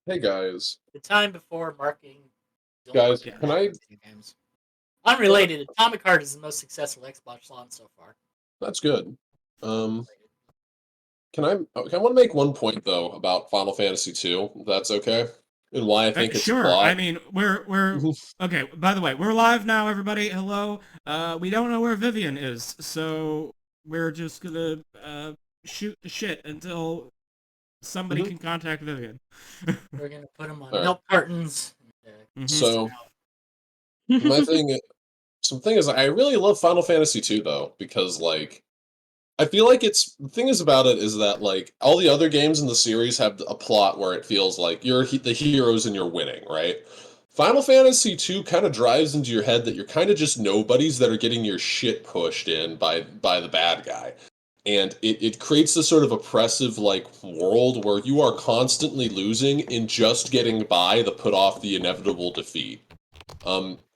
Hey guys, The time before marketing don't guys, market can bad I? video games. Unrelated, Atomic Heart is the most successful Xbox launch so far. That's good. Um, Unrelated. I want to make one point though about Final Fantasy II. If that's okay, and why I think it's Sure. flawed. I mean, we're okay. By the way, we're live now, everybody. Hello. We don't know where Vivian is, so we're just gonna shoot the shit until somebody Mhm. can contact Vivian. We're gonna put them on All right. milk cartons. hmm Kiss them So out. my thing, some thing is, I really love Final Fantasy II though because I feel like it's the thing is about it is that all the other games in the series have a plot where it feels like the heroes and you're winning, right? Final Fantasy II kind of drives into your head that you're kind of just nobodies that are getting your shit pushed in by the bad guy. And it creates this sort of oppressive world where you are constantly losing and just getting by to put off the inevitable defeat.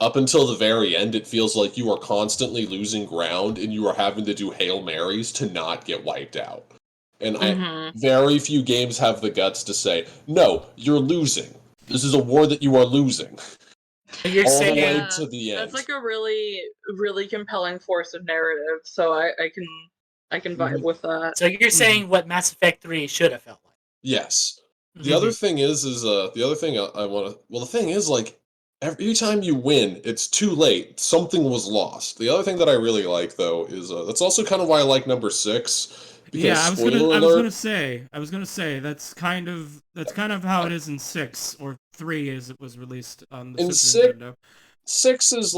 Up until the very end, it feels like you are constantly losing ground and you are having to do Hail Marys to not get wiped out. And hmm very few games have the guts to say, no, you're losing. This is a war that you are losing. So you're All the saying way Yeah, to the that's end. like a really compelling force of narrative. So I can vibe Mhm. with that. so you're hmm saying what Mass Effect 3 should have felt like. Yes. The Mm-hmm. other thing is the other thing I want to, well, the thing is every time you win, it's too late. Something was lost. The other thing that I really like though is that's also kind of why I like number 6 because Yeah, I was gonna spoiler I was gonna alert, say I was gonna say that's kind of how it is in 6 or 3 as it was released on the in Super 6 Nintendo. 6 is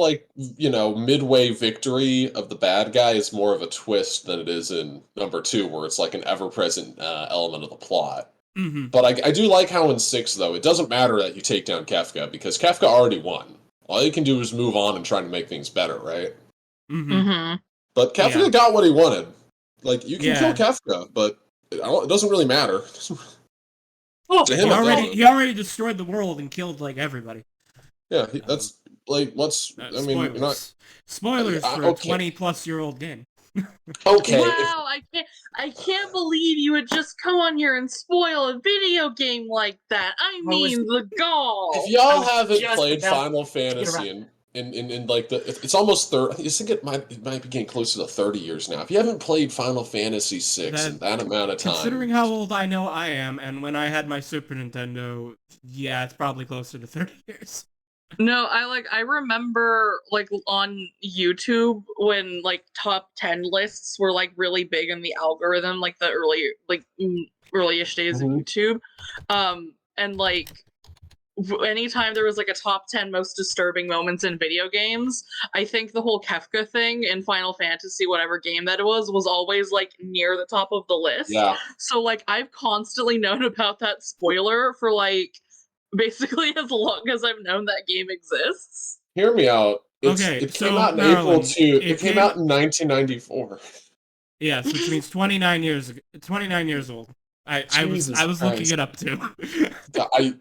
midway victory of the bad guy is more of a twist than it is in number 2 where it's like an ever-present element of the plot. hmm But I do like how in 6, though, it doesn't matter that you take down Kefka, because Kefka already won. All you can do is move on and try to make things better, right? hmm hmm But Yeah. Kefka got what he wanted. Like, you can kill Yeah. Kefka, but it doesn't really matter. Oh, To him, He it already does. he already destroyed the world and killed like everybody. Yeah, Um, that's, what's, I mean, you're not, spoilers. Spoilers for a okay. 20-plus-year-old game. Okay, if, Wow, I can't believe you would just come on here and spoil a video game like that. I I was mean, the if gall. I y'all was haven't just played about Final to get around Fantasy to that. in like it's almost 30, I think it might be getting close to 30 years now. If you haven't played Final Fantasy 6 That, in that amount of considering time, how old I know I am, and when I had my Super Nintendo, yeah, it's probably closer to 30 years. No, I remember like on YouTube when like top 10 lists were like really big in the algorithm, like the early-ish days of Mhm. YouTube. And like anytime there was like a top 10 most disturbing moments in video games, I think the whole Kefka thing in Final Fantasy, whatever game that it was always like near the top of the list. Yeah, So like I've constantly known about that spoiler for like basically as long as I've known that game exists. hear me out. Okay, It came so out in April Marilyn, too. It it came came out in 1994. yes, which means 29 years 29 years old. I Jesus was looking Christ. it up too.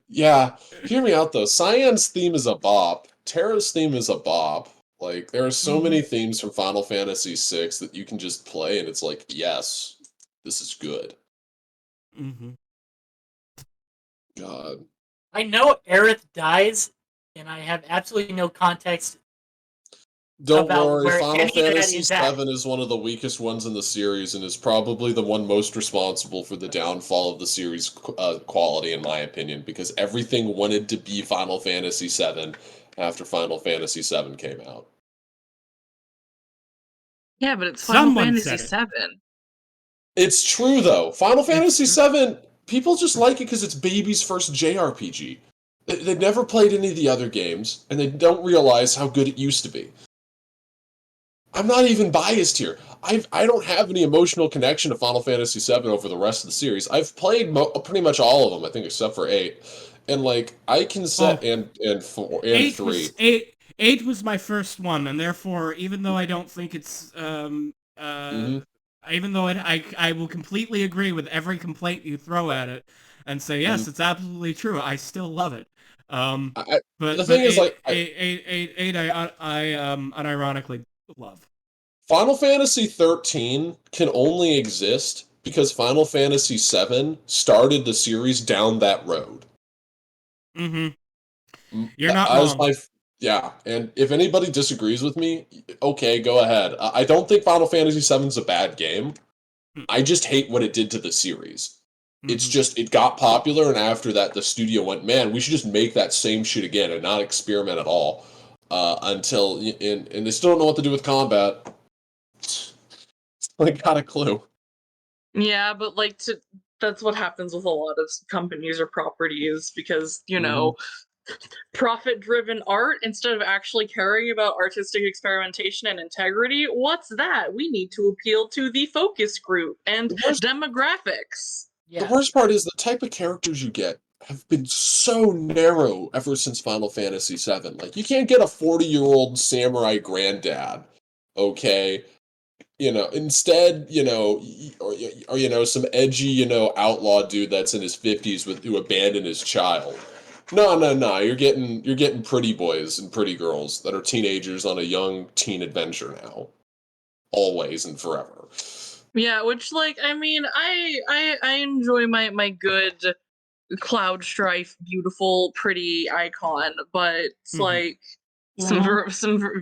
Yeah. Hear me out though. Cyan's theme is a bop. Terra's theme is a bop. Like there are so hmm many themes from Final Fantasy VI that you can just play, and it's like, yes, this is good. hmm God. I know Aerith dies, and I have absolutely no context Don't about worry, where Final any of that Fantasy is at. VII is one of the weakest ones in the series and is probably the one most responsible for the downfall of the series quality, in my opinion, because everything wanted to be Final Fantasy VII after Final Fantasy VII came out. Yeah, but it's Final Someone Fantasy said it. VII. It's true, though. Final It's Fantasy true. VII, people just like it because it's baby's first JRPG. They've never played any of the other games, and they don't realize how good it used to be. I'm not even biased here. I don't have any emotional connection to Final Fantasy VII over the rest of the series. I've played pretty much all of them, I think, except for 8. And I can set Oh, and 4 and eight 3. was eight. Eight was my first one, and therefore, even though I don't think it's Hmm. even though I will completely agree with every complaint you throw at it, and say Hmm. yes, it's absolutely true. I still love it. Um, The but thing is, eight I unironically love. Final Fantasy 13 can only exist because Final Fantasy 7 started the series down that road. You're not As wrong. yeah, and if anybody disagrees with me, okay, go ahead. I don't think Final Fantasy VII is a bad game. I just hate what it did to the series. It's just, it got popular, and after that, the studio went, man, we should just make that same shit again and not experiment at all. Until, and they still don't know what to do with combat. I got a clue. Yeah, but like that's what happens with a lot of companies or properties because, profit-driven art instead of actually caring about artistic experimentation and integrity. What's that? We need to appeal to the focus group and demographics. The Yeah. worst part is the type of characters you get have been so narrow ever since Final Fantasy VII. Like, you can't get a 40-year-old samurai granddad, okay? Instead, or some edgy, outlaw dude that's in his 50s who abandoned his child. No. You're getting pretty boys and pretty girls that are teenagers on a young teen adventure now, always and forever. Yeah, which I mean, I enjoy my good Cloud Strife, beautiful, pretty icon, but it's like some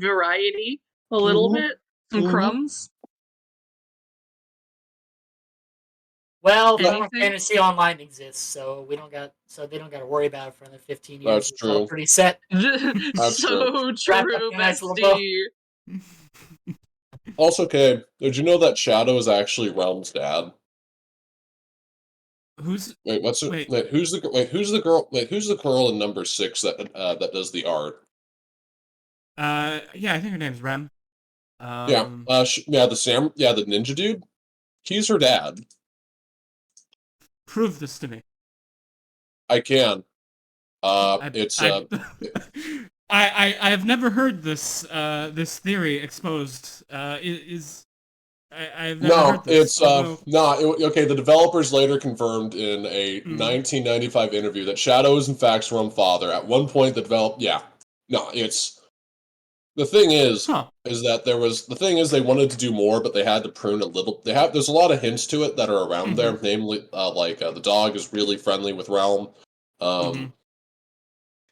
variety, a little bit, some crumbs. Well, Final Anything? Fantasy Online exists, so they don't got to worry about it for another 15 years. That's It's all true. pretty set. That's So Wrapped up true, in a nice little bow. bestie. Also, okay, did you know that Shadow is actually Realm's dad? Who's Wait, what's it? wait? Who's the girl? Wait, who's the girl in number 6 that does the art? Yeah, I think her name's Rem. Yeah, the ninja dude. He's her dad. Prove this to me. I can. I, It's I, I have never heard this this theory exposed. I've never no, heard this. it's Although, okay. The developers later confirmed in a 1995 interview that Shadow is in fact Realm father. At one point, it's the thing is that they wanted to do more, but they had to prune a little. There's a lot of hints to it that are around there. Namely, the dog is really friendly with Realm.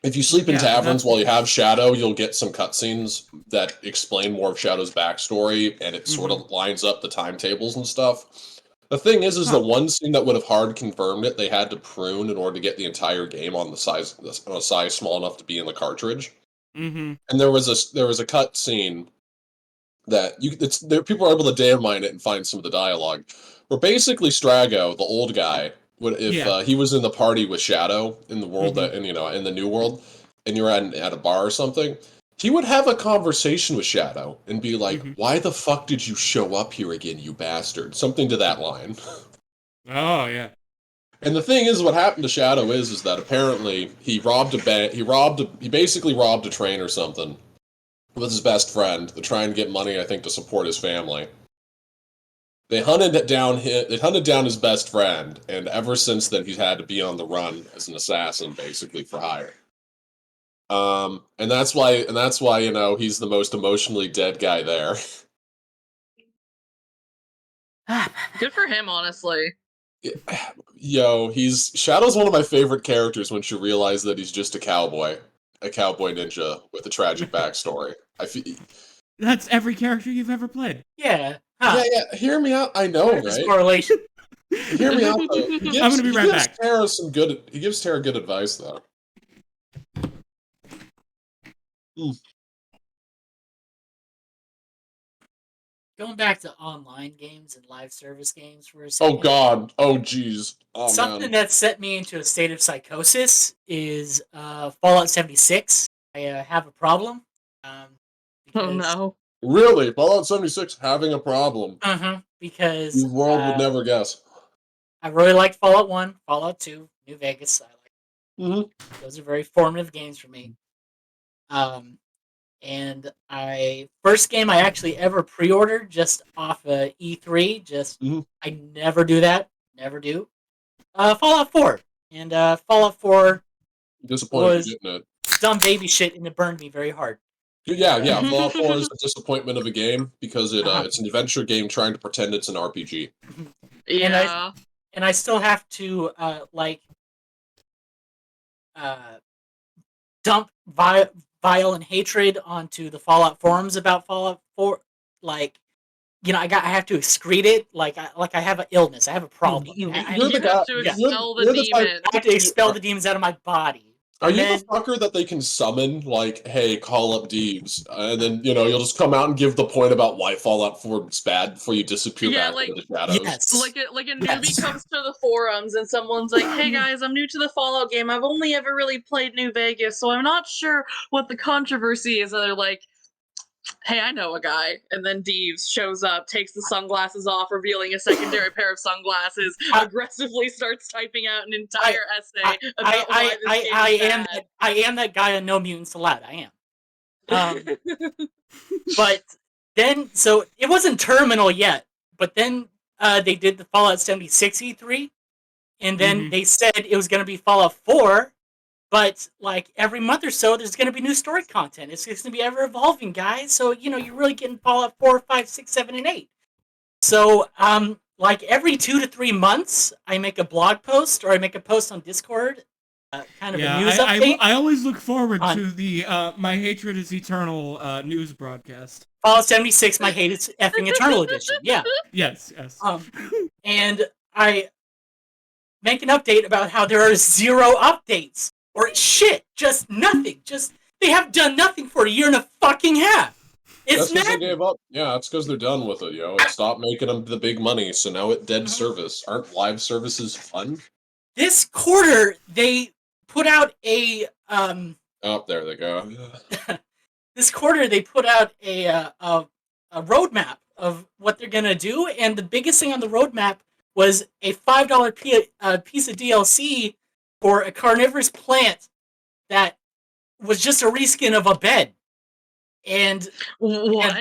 If you sleep in taverns while you have Shadow, you'll get some cutscenes that explain more of Shadow's backstory, and it sort of lines up the timetables and stuff. The thing is the one scene that would have hard confirmed it, they had to prune in order to get the entire game on a size small enough to be in the cartridge. And there was a cut scene that people are able to damn mine it and find some of the dialogue. Where basically Strago, the old guy, if he was in the party with Shadow in the world in the new world, and you're at a bar or something, he would have a conversation with Shadow and be like, "Why the fuck did you show up here again, you bastard?" Something to that line. Oh yeah. And the thing is, what happened to Shadow is that apparently he robbed a bank. He basically robbed a train or something with his best friend to try and get money, I think, to support his family. They hunted down his best friend, and ever since then he's had to be on the run as an assassin, basically for hire. And that's why he's the most emotionally dead guy there. Good for him, honestly. Yo, Shadow's one of my favorite characters once you realize that he's just a cowboy ninja with a tragic backstory. That's every character you've ever played. Yeah. Yeah. Hear me out. I know, right? Correlation. Hear me out, though. I'm gonna be right back. He gives Tara good advice, though. Going back to online games and live service games for a second. Oh God. Oh jeez. Oh Something man. that set me into a state of psychosis is Fallout 76. I have a problem. Oh no. Really? Fallout 76 having a problem. Because The world would never guess. I really liked Fallout 1, Fallout 2, New Vegas. Those are very formative games for me. And first game I actually ever pre-ordered just off of E3. I never do that. Never do. Fallout 4. And Fallout 4 Disappointed you getting it. Dumb baby shit, and it burned me very hard. Yeah. Fallout 4 is a disappointment of a game because it's an adventure game trying to pretend it's an RPG. Yeah. And I still have to dump violent hatred onto the Fallout forums about Fallout 4. Like, I have to excrete it. Like I have an illness. I have a problem. You're You the guy. have to expel the You're the type. demon. I have to expel the demons out of my body. Are And you then, the fucker that they can summon, like, hey, call up Deeves, and then, you'll just come out and give the point about why Fallout 4 is bad before you disappear Yeah, back like- into the shadows? yes. Like a newbie Yes. comes to the forums and someone's like, "Hey guys, I'm new to the Fallout game. I've only ever really played New Vegas, so I'm not sure what the controversy is." And they're like, "Hey, I know a guy." And then Deeves shows up, takes the sunglasses off, revealing a secondary pair of sunglasses, aggressively starts typing out an entire essay about why this game is bad. I am that guy on No Mutants Allowed. I am. But then, so it wasn't terminal yet, but then they did the Fallout 76 E3, and then they said it was going to be Fallout 4, but like every month or so, there's going to be new story content. It's going to be ever evolving, guys. So, you're really getting Fallout 4, 5, 6, 7, and 8. So, like every 2 to 3 months, I make a blog post or I make a post on Discord, kind of a news update. I always look forward to the My Hatred is Eternal news broadcast. Fallout 76, My Hate is Effing Eternal Edition. Yeah. Yes. And I make an update about how there are 0 updates. Or shit, just nothing. They have done nothing for a year and a fucking half. It's That's because they mad. gave up. Yeah, that's because they're done with it, It stopped making them the big money, so now it dead service. Aren't live services fun? This quarter, they put out a Oh, there they go. this quarter they put out a roadmap of what they're gonna do, and the biggest thing on the roadmap was a $5 piece of DLC for a carnivorous plant that was just a reskin of a bed. And What?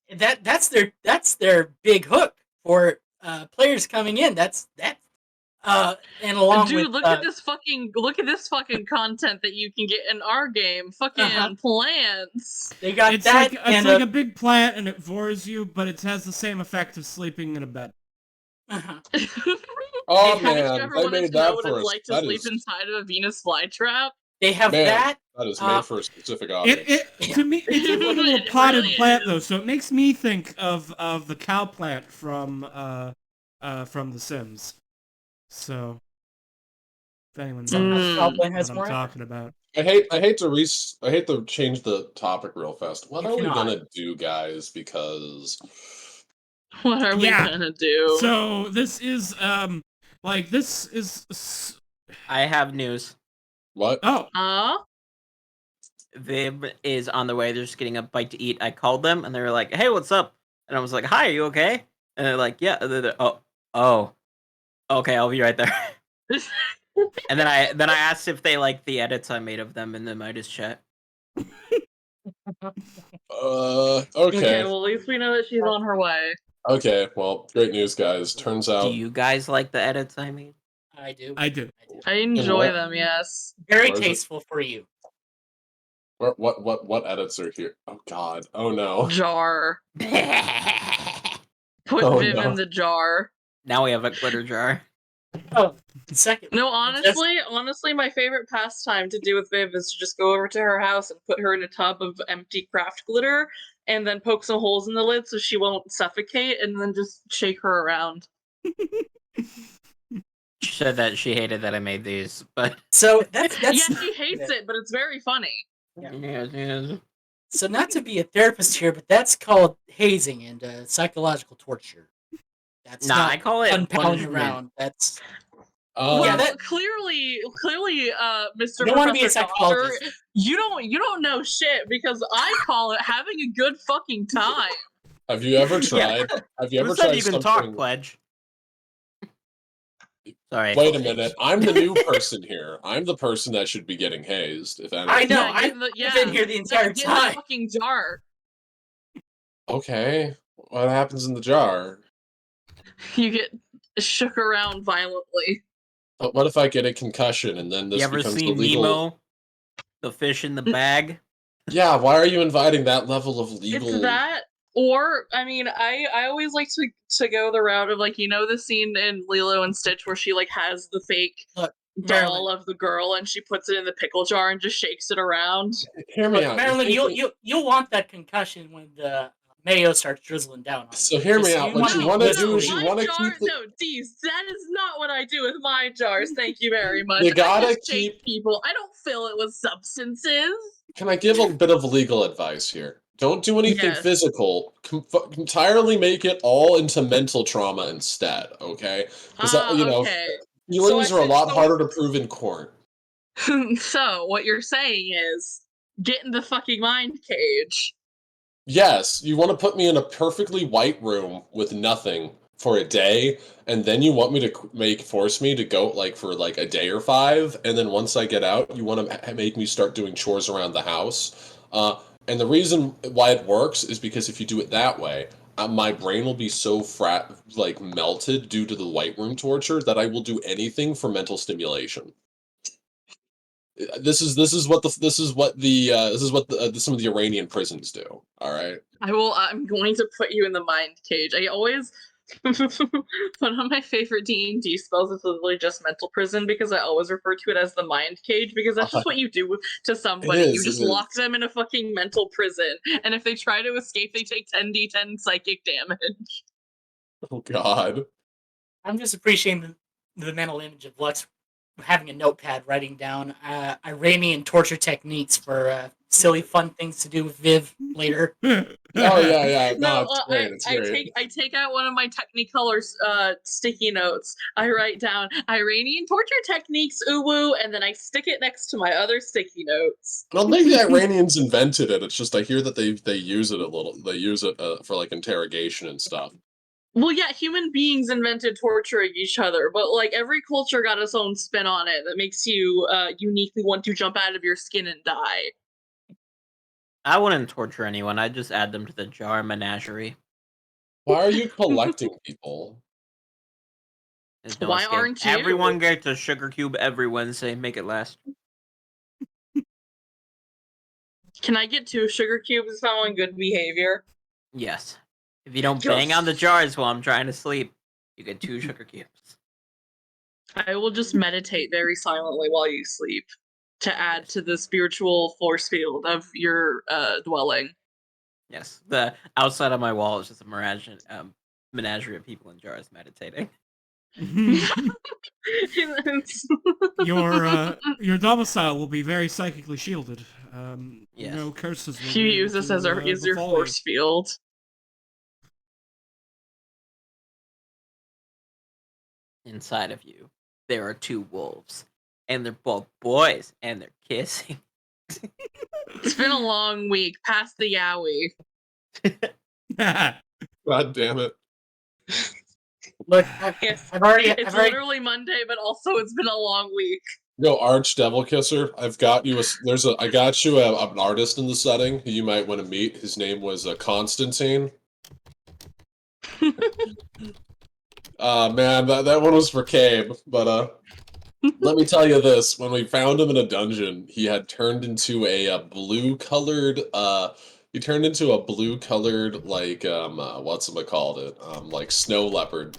and that's their big hook for players coming in. And along Dude, with look at this fucking content that you can get in our game. Fucking plants. They got It's that. like a big plant and it vores you, but it has the same effect of sleeping in a bed. Oh If man, you ever they wanted made to know that what for it's us. like to sleep inside of a Venus flytrap. They have Man, that. that is made for a specific audience. To me, it's a little It potted really plant is. though, so it makes me think of the cow plant from The Sims. So, if anyone knows Cow plant has what I'm more talking about. I hate to change the topic real fast. What You are we cannot. gonna do, guys? Because What are we gonna do? So this is I have news. what? Oh, Viv is on the way. They're just getting a bite to eat. I called them and they were like, "Hey, what's up?" And I was like, "Hi, are you okay?" And they're like, "Yeah." Oh, okay, I'll be right there. And then I asked if they liked the edits I made of them in the Midas chat. Okay. Well, at least we know that she's on her way. Okay, well, great news, guys. Turns out Do you guys like the edits I made? I do. I do. I enjoy what? them, yes. Very Where is it? tasteful for you. what edits are here? Oh god. Oh no. Jar. Put Oh, Viv no. in the jar. Now we have a glitter jar. Oh, second. No, honestly, my favorite pastime to do with Viv is to just go over to her house and put her in a tub of empty craft glitter, and then poke some holes in the lid so she won't suffocate, and then just shake her around. She said that she hated that I made these, but So that's Yeah, she hates it, but it's very funny. yes. so not to be a therapist here, but that's called hazing and psychological torture. That's Nah, not I call it unpounding punishment. around. That's Oh, Yeah, Well, that- clearly, Mr. You don't wanna be a Professor Doctor, psychologist. you don't know shit because I call it having a good fucking time. have you ever tried? Have you Who ever said tried you can something? talk, Pledge? Sorry. Wait a minute. I'm the new person here. I'm the person that should be getting hazed, if anything. I know. Yeah, I've been here the entire get in the time. fucking jar. Okay. What happens in the jar? You get shook around violently. But what if I get a concussion and then this You ever becomes seen illegal? Nemo? The fish in the bag? Yeah, why are you inviting that level of legal? It's that, or I mean, I always like to go the route of, like, you know, the scene in Lilo and Stitch where she like has the fake Look. doll of the girl, and she puts it in the pickle jar and just shakes it around. Hear me Look, out. Marilyn, you'll want that concussion when the mayo starts drizzling down on you. So hear me out. What you want to do is you want to keep No, Deez, that is not what I do with my jars. Thank you very much. You gotta I just keep shake people. I don't fill it with substances. Can I give a bit of legal advice here? Don't do anything Yes. physical. Entirely make it all into mental trauma instead, okay? Because Okay. feelings So are a lot harder to prove in court. So what you're saying is, get in the fucking mind cage. Yes, you want to put me in a perfectly white room with nothing for a day, and then you want me to force me to go for a day or 5, and then once I get out, you want to make me start doing chores around the house. And the reason why it works is because if you do it that way, my brain will be so melted due to the white room torture that I will do anything for mental stimulation. This is what some of the Iranian prisons do. All right. I'm going to put you in the mind cage. I always one of my favorite D&D spells is literally just mental prison, because I always refer to it as the mind cage, because that's just what you do to somebody. You just lock them in a fucking mental prison, and if they try to escape, they take 10d10 psychic damage. Oh God. I'm just appreciating the mental image of Lux having a notepad writing down Iranian torture techniques for silly fun things to do with Viv later. Oh yeah. No, it's great. It's great. I take out one of my Technicolor sticky notes. I write down Iranian torture techniques, uwu, and then I stick it next to my other sticky notes. I don't think the Iranians invented it. It's just I hear that they use it a little. They use it for interrogation and stuff. Well, yeah, human beings invented torturing each other, but every culture got its own spin on it that makes you uniquely want to jump out of your skin and die. I wouldn't torture anyone. I'd just add them to the jar menagerie. Why are you collecting people? No Why escape. aren't you? Everyone gets a sugar cube every Wednesday. Make it last. Can I get 2 sugar cubes if I'm on good behavior? Yes. If you don't bang on the jars while I'm trying to sleep, you get 2 sugar cubes. I will just meditate very silently while you sleep to add to the spiritual force field of your dwelling. Yes. The outside of my wall is just a menagerie of people in jars meditating. Your domicile will be very psychically shielded. Yes. No curses will You use this as your force field. Inside of you, there are 2 wolves, and they're both boys, and they're kissing. It's been a long week, past the yowie. God damn it! Look, It's literally Monday, but also it's been a long week. Yo, Arch Devil Kisser, I've got you I got you an artist in the setting who you might want to meet. His name was Constantine. Man, that one was for Cabe, but let me tell you this: when we found him in a dungeon, he had turned into a blue-colored like snow leopard.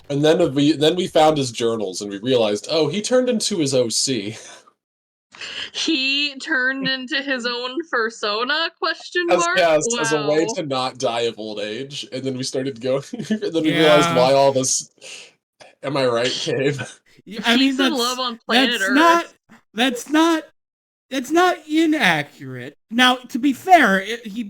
And then we found his journals and we realized, oh, he turned into his OC. He turned into his own persona? Question mark? As a way to not die of old age. And then we started going. And then we realized why all this. Am I right, Cabe? I mean, Peace and love on planet Earth. That's not inaccurate. Now, to be fair, he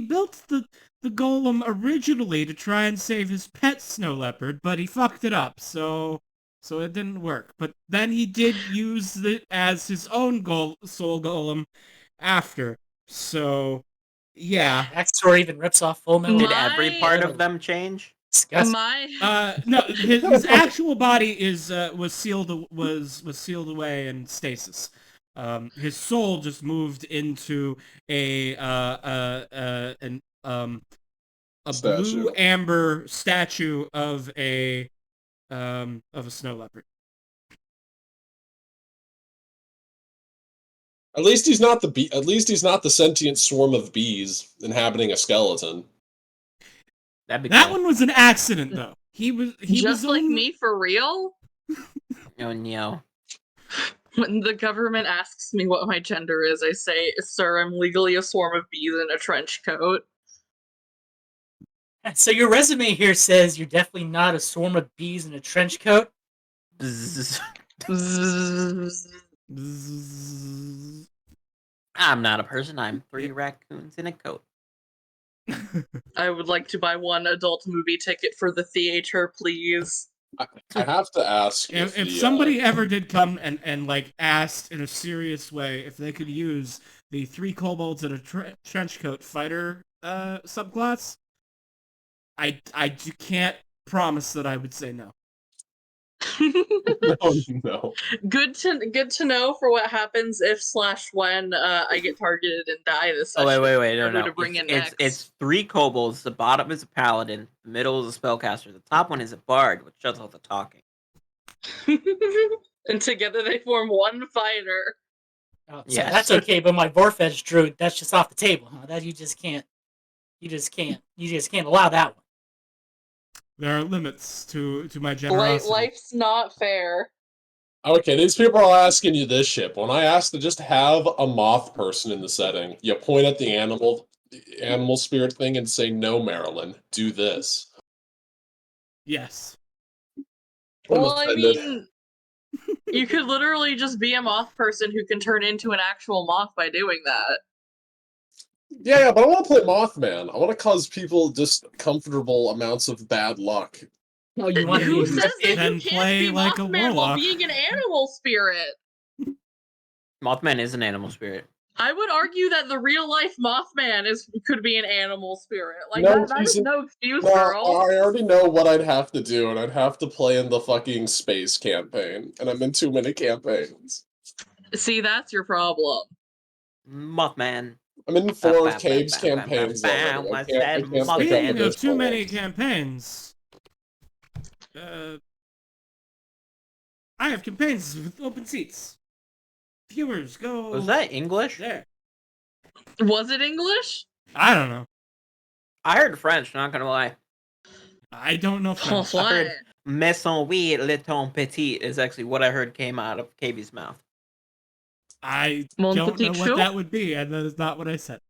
built the golem originally to try and save his pet snow leopard, but he fucked it up, so it didn't work. But then he did use it as his own soul golem after. So, yeah. That story even rips off Full Metal. Did every part of them change? No, his actual body was sealed away in stasis. His soul just moved into a blue amber statue of a snow leopard. At least he's not the sentient swarm of bees inhabiting a skeleton. That one was an accident, though. He was just like me, for real. Oh no. When the government asks me what my gender is, I say, "Sir, I'm legally a swarm of bees in a trench coat." So your resume here says you're definitely not a swarm of bees in a trench coat. Bzzz. Bzzz. Bzzz. I'm not a person. I'm 3 raccoons in a coat. I would like to buy one adult movie ticket for the theater, please. I have to ask If somebody ever did come and like asked in a serious way if they could use the 3 kobolds in a trench coat fighter subclass, I can't promise that I would say no. no. Good to know for what happens if/when I get targeted and die this Oh session. wait, Or who no. to bring in It's next. 3 kobolds. The bottom is a paladin. The middle is a spellcaster. The top one is a bard, which does all the talking. And together they form one fighter. Oh, so Yes. that's okay, but my Vorfetch druid, that's just off the table, huh? That you just can't allow that one. There are limits to my generosity. Life's not fair. Okay, these people are asking you this shit. When I asked to just have a moth person in the setting, you point at the animal spirit thing and say, "No, Marilyn, do this." Yes. I'm Well, I offended. mean, you could literally just be a moth person who can turn into an actual moth by doing that. Yeah, but I want to play Mothman. I want to cause people just comfortable amounts of bad luck. No, you want Who to says that Then you play can't be like a Mothman while warlock. being an animal spirit? Mothman is an animal spirit. I would argue that the real life Mothman could be an animal spirit. Like No, that he's is no excuse, No, girl. I already know what I'd have to do, and I'd have to play in the fucking space campaign, and I'm in too many campaigns. See, that's your problem. Mothman. I'm in 4 Caves campaigns already. I I can't said pick up Speaking this of too many world. campaigns, I have campaigns with open seats. Viewers, go. Was that English? there? Was it English? I don't know. I heard French, not gonna lie. I don't know French. I heard Maison oui, le ton petit is actually what I heard came out of KB's mouth. I Mon don't petit know chou? what that would be, and that is not what I said.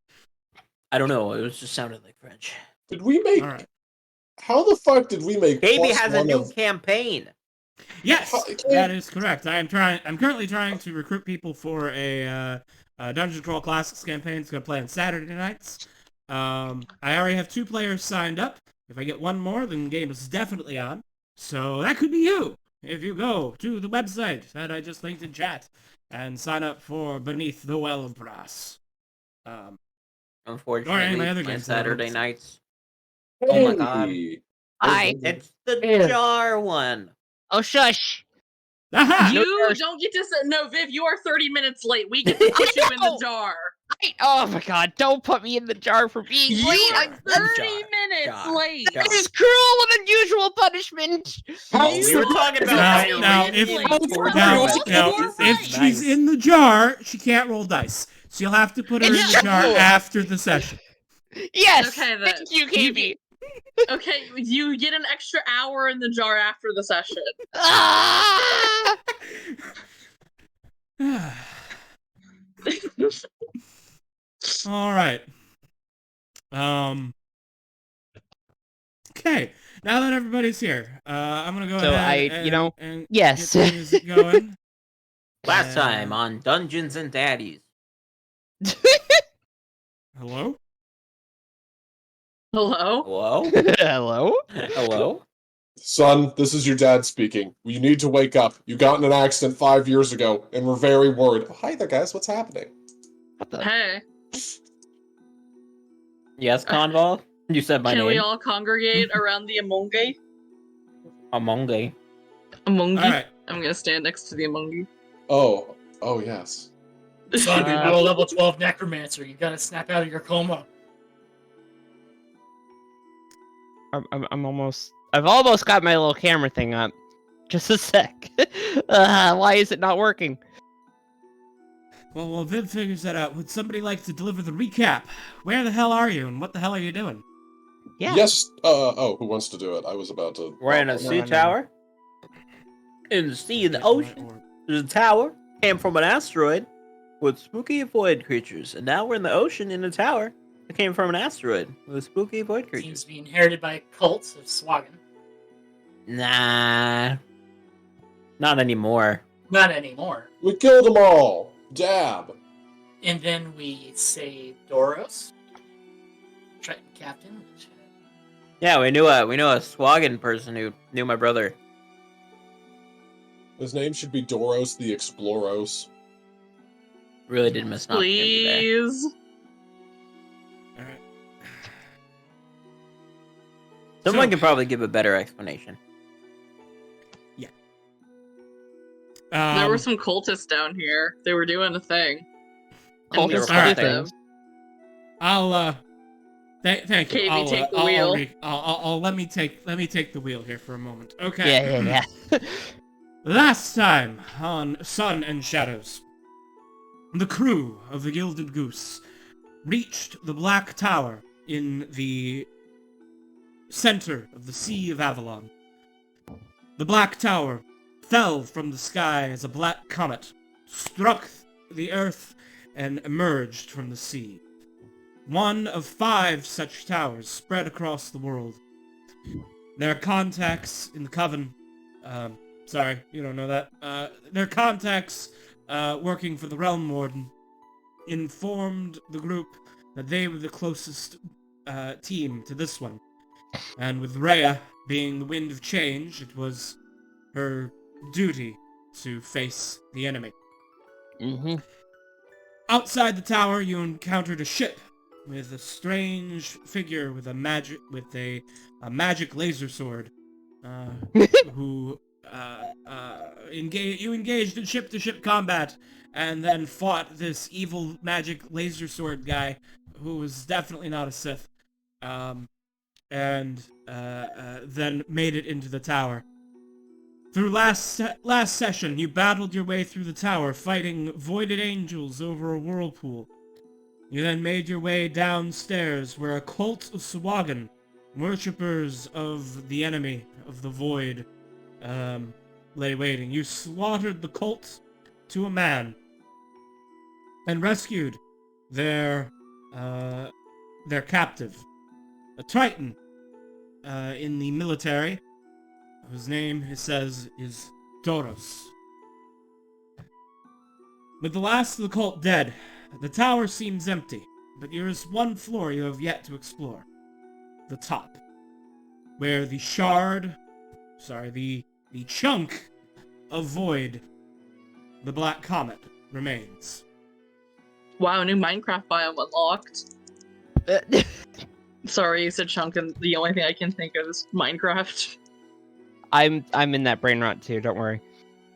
I don't know, it was just sounded like French. Did we make? All right. How the fuck did we make? KB plus has a one new of- campaign. Yes, How- can- that is correct. I'm currently trying to recruit people for a Dungeon Crawl Classics campaign. It's gonna play on Saturday nights. I already have 2 players signed up. If I get one more, then the game is definitely on. So that could be you. If you go to the website that I just linked in chat and sign up for Beneath the Well of Brass. Unfortunately, Or any of my other my games that I Saturday host. nights. Hey. Oh my god. I. It's the Yeah. jar one. Oh, shush. Aha! You don't get to say no, Viv. You are 30 minutes late. We get to put you in the know. jar. Oh my god, don't put me in the jar for being You late. are 30 Jar. minutes Jar. late. Jar. That is cruel and unusual punishment. We were talking about Now- how you're now, raising if- kids for now, doing now, this is if nice. she's in the jar, she can't roll dice. So you'll have to put her in the It's jar true. after the session. Yes. Okay, then. Thank you, You KB. Okay, you get an extra hour in the jar after the session. Ah! All right. Okay. Now that everybody's here, I'm gonna go So ahead I- and, you know, and yes. get the music going. Last time on Dungeons and Daddies. Hello? Hello? Hello? Hello? Hello? Son, this is your dad speaking. You need to wake up. You got in an accident 5 years ago, and we're very worried. Hi there, guys. What's happening? What the? Hey, Yes, Conval? You said my can we name. all congregate around the Amongi? Amonge. Amongi? All right. I'm gonna stand next to the Amongi. Oh yes. Son, you're not a level 12 necromancer. You gotta snap out of your coma. I'm almost. I've almost got my little camera thing up. Just a sec. Why is it not working? Well, while Viv figures that out, would somebody like to deliver the recap? Where the hell are you, and what the hell are you doing? Yeah. Yes. Oh, who wants to do it? I was about to. We're in a Oh, sea no. tower. In the sea, in the Get my ocean, orb. there's a tower. Came from an asteroid with spooky void creatures. And now we're in the ocean in a tower that came from an asteroid with spooky void Seems creatures. to be inherited by a cult of Swagan. Nah. Not anymore. Not anymore. We killed them all. Dab. And then we save Doros, Triton Captain. Yeah, we knew a Swagan person who knew my brother. His name should be Doros the Exploros. Really did miss an opportunity there. Please. Alright. Someone So- can probably give a better explanation. There were some cultists down here. They were doing a thing. And we Cultists saved are them. I'll thank you. KV, I'll, take the I'll- wheel. I'll let me take the wheel here for a moment. Okay. Yeah. Last time on Sun and Shadows, the crew of the Gilded Goose reached the Black Tower in the center of the Sea of Avalon. The Black Tower fell from the sky as a black comet struck the earth and emerged from the sea. One of 5 such towers spread across the world. Their contacts in the Coven, sorry, you don't know that. Their contacts working for the Realm Warden informed the group that they were the closest team to this one. And with Rhea being the Wind of Change, it was her duty to face the enemy. Mm-hmm. Outside the tower, you encountered a ship with a strange figure with a magic laser sword, who you engaged in ship-to-ship combat, and then fought this evil magic laser sword guy, who was definitely not a Sith, and then made it into the tower. Through last session, you battled your way through the tower, fighting voided angels over a whirlpool. You then made your way downstairs, where a cult of Swagan, worshippers of the enemy of the void, lay waiting. You slaughtered the cult to a man, and rescued their captive, a Triton, in the military, whose name, it says, is Doros. With the last of the cult dead, the tower seems empty, but there is one floor you have yet to explore. The top. Where the chunk of void, the Black Comet, remains. Wow, new Minecraft biome unlocked. Sorry, you said chunk, and the only thing I can think of is Minecraft. I'm in that brain rot too. Don't worry.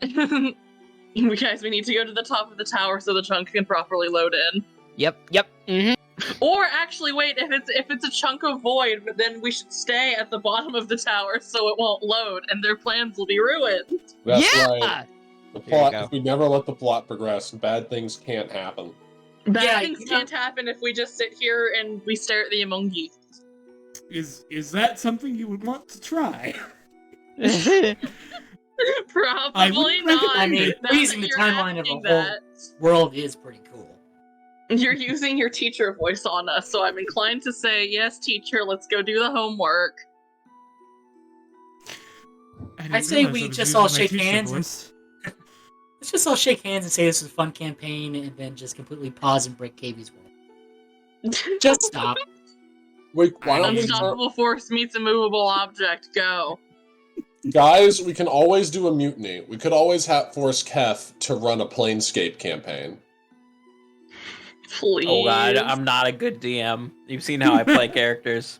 Guys, we need to go to the top of the tower so the chunk can properly load in. Yep. Mm-hmm. Or actually, wait, if it's a chunk of void, but then we should stay at the bottom of the tower so it won't load, and their plans will be ruined. That's Yeah! right. The Here we plot, go. if we never let the plot progress, bad things can't happen. Bad Yeah, things you know- can't happen if we just sit here and we stare at the Amongi. Is that something you would want to try? Probably wouldn't not. recommend I mean, Now freezing that the you're timeline of a asking whole that, world is pretty cool. You're using your teacher voice on us, so I'm inclined to say, yes, teacher, let's go do the homework. didn't I say realize we I was just using all my shake teacher hands and- voice. Let's just all shake hands and say this is a fun campaign, and then just completely pause and break KV's world. Just stop. Wait, why don't we... Unstoppable force meets immovable object, go. Guys, we can always do a mutiny. We could always force Keth to run a Planescape campaign. Please. Oh god, I'm not a good DM. You've seen how I play characters.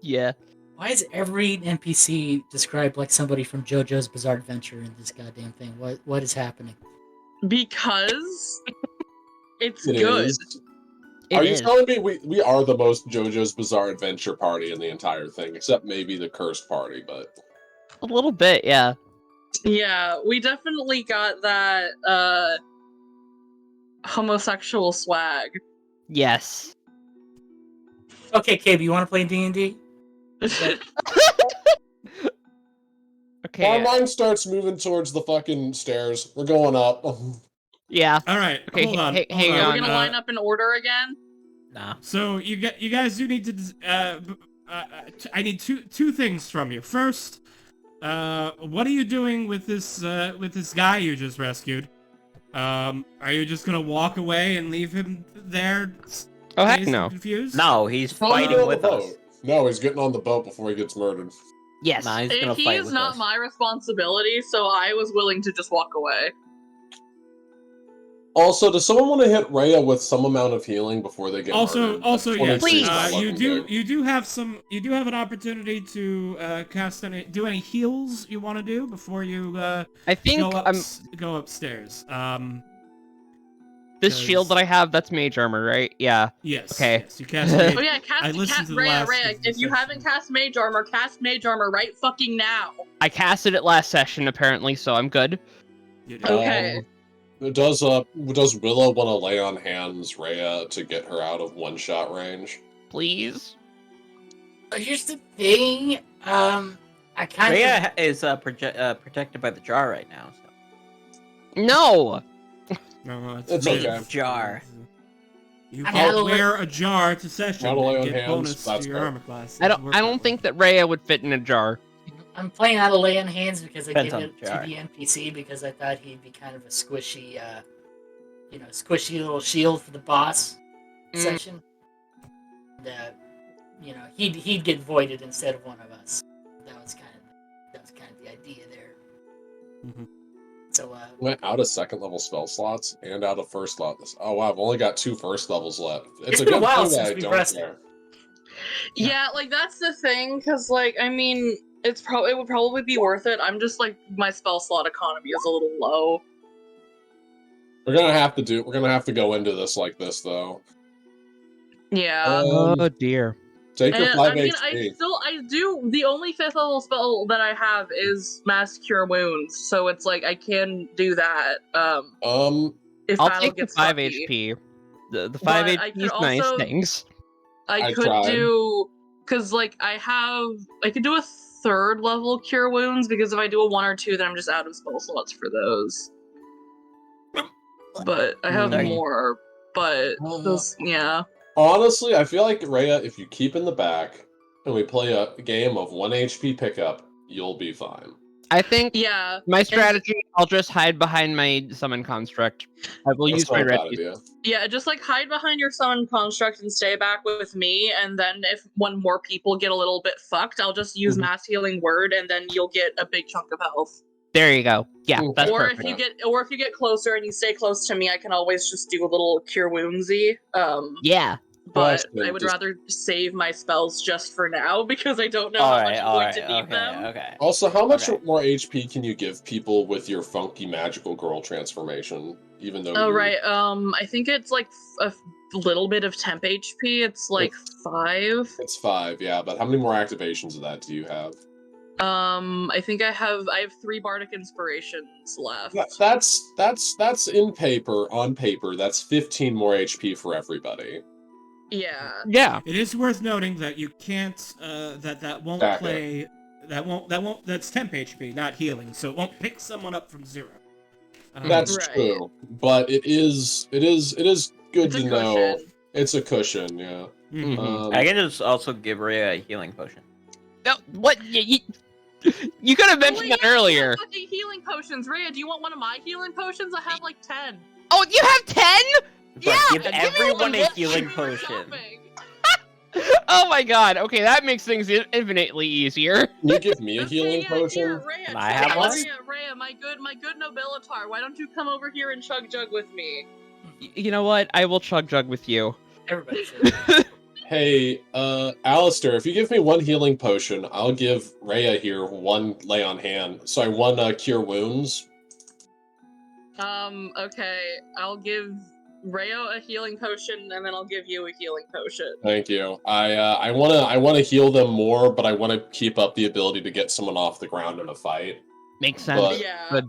Yeah. Why is every NPC described like somebody from JoJo's Bizarre Adventure in this goddamn thing? What is happening? Because it's It good. is. It Are you is. telling me we are the most JoJo's Bizarre Adventure party in the entire thing, except maybe the Cursed party, but... A little bit, yeah. Yeah, we definitely got that homosexual swag. Yes. Okay, KB, you want to play D&D? Okay. Carmine starts moving towards the fucking stairs. We're going up. Yeah. All right, Okay, hold on. hang hold Are on, we gonna line up in order again? Nah. So you guys do need to. I need two things from you. First, what are you doing with this guy you just rescued? Are you just gonna walk away and leave him there? Oh, heck dazed and no. Confused? No, he's Probably fighting on the with us. boat. No, he's getting on the boat before he gets murdered. Yes. Nah, he's gonna He fight is with not us. my responsibility, so I was willing to just walk away. Also, does someone want to hit Rhea with some amount of healing before they get murdered? Also, yes. 22 is not Please. looking good. You do have an opportunity to cast any heals you want to do before you I think go upstairs. this shield that I have, that's mage armor, right? Yeah. Yes. Okay. Yes, you cast mage. Oh yeah, I listened to the Rhea, last Rhea, of the if you session. haven't cast Mage Armor right fucking now. I casted it last session, apparently, so I'm good. You do. Okay. Does Willow want to lay on hands Rhea to get her out of one-shot range? Please? Here's the thing. I kind of. Rhea is protected by the jar right now. So. No! No, It's mage. okay. Jar. You I can gotta wear a jar to session Gotta lay and on get hands, bonus that's to your fair. armor class. I Doesn't work don't that think way. that Rhea would fit in a jar. I'm playing out of lay on hands because I Depends gave on it the to jar. the NPC because I thought he'd be kind of a squishy, squishy little shield for the boss section. And, he'd get voided instead of one of us. That was kind of the idea there. Mhm. So Went out of second level spell slots and out of first slot. Oh wow, I've only got 2 first levels left. It's a been a good while thing that since I we've don't rested. care. Yeah, like that's the thing, because like I mean, it would probably be worth it. I'm just like my spell slot economy is a little low. We're gonna have to go into this like this though. Yeah. Oh dear. Take your And 5 I mean, HP. I do. The only 5th level spell that I have is Mass Cure Wounds, so it's like I can do that. If I'll battle take the gets 5 sucky. HP. The 5 But I HP could is nice, also- thanks. I I could tried. do because like I could do a 3rd level Cure Wounds because if I do a 1 or 2, then I'm just out of spell slots for those. But I have Sorry. more. But those, yeah. Honestly, I feel like Rhea, if you keep in the back and we play a game of 1 HP pickup, you'll be fine. I think Yeah. my strategy, I'll just hide behind my summon construct. I will That's use my not a red bad idea. Yeah, just like hide behind your summon construct and stay back with me, and then when more people get a little bit fucked, I'll just use mass healing word, and then you'll get a big chunk of health. There you go. Yeah, Okay. that's Or perfect. if you get closer and you stay close to me, I can always just do a little cure woundsy. Yeah. But Well, I would just- rather save my spells just for now because I don't know how much I'm going to need them. Okay. Also, how much Okay. more HP can you give people with your funky magical girl transformation? Even though Oh you- right, I think it's like a little bit of temp HP. It's like 5. It's 5, yeah, but how many more activations of that do you have? I think I have 3 bardic inspirations left. That's on paper, that's 15 more HP for everybody. Yeah. Yeah. It is worth noting that you can't that won't Back play that's temp HP, not healing, so it won't pick someone up from 0. That's Right. true, but it is good It's a to know. cushion. It's a cushion, yeah. Mhm. I can just also give Rhea a healing potion. No, what? You could have mentioned that earlier. Fucking healing potions, Rhea. Do you want one of my healing potions? I have like 10. Oh, you have 10? But Yeah, give give me everyone one. a healing We were potion. shopping. Oh my god. Okay, that makes things infinitely easier. Can you give me a Just healing saying, potion? Here, Rhea, I have one. Rhea, my good nobilitar. Why don't you come over here and chug jug with me? You know what? I will chug jug with you. Everybody should. Hey, Alistair, if you give me 1 healing potion, I'll give Rhea here 1 lay on hand. Sorry, 1 cure wounds. Okay. I'll give Rhea a healing potion, and then I'll give you a healing potion. Thank you. I wanna heal them more, but I wanna keep up the ability to get someone off the ground in a fight. Makes sense. But- Yeah. Good.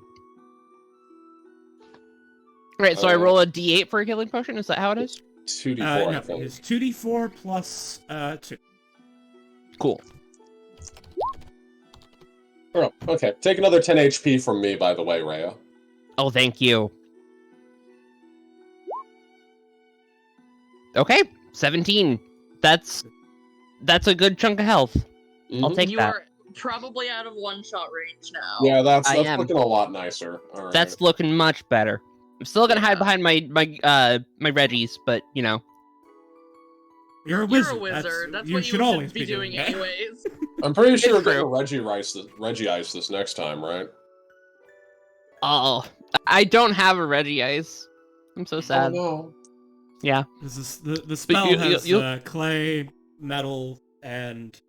Right, so I roll a d8 for a healing potion? Is that how it is? 2d4, I No, think. it's 2d4 plus 2. Cool. Oh, okay. Take another 10 HP from me, by the way, Rhea. Oh, thank you. Okay, 17. That's a good chunk of health. I'll take You that. are probably out of one-shot range now. Yeah, that's I am. looking a lot nicer. All right. That's looking much better. I'm still gonna hide Yeah. behind my Reggies, but you know. You're a You're wizard. a wizard. That's you what should you always should be doing that. anyways. I'm pretty sure we're It's getting true. Reggie Ice this next time, right? Oh, I don't have a Reggie Ice. I'm so sad. Oh no. Yeah. This is, the spell has clay, metal, and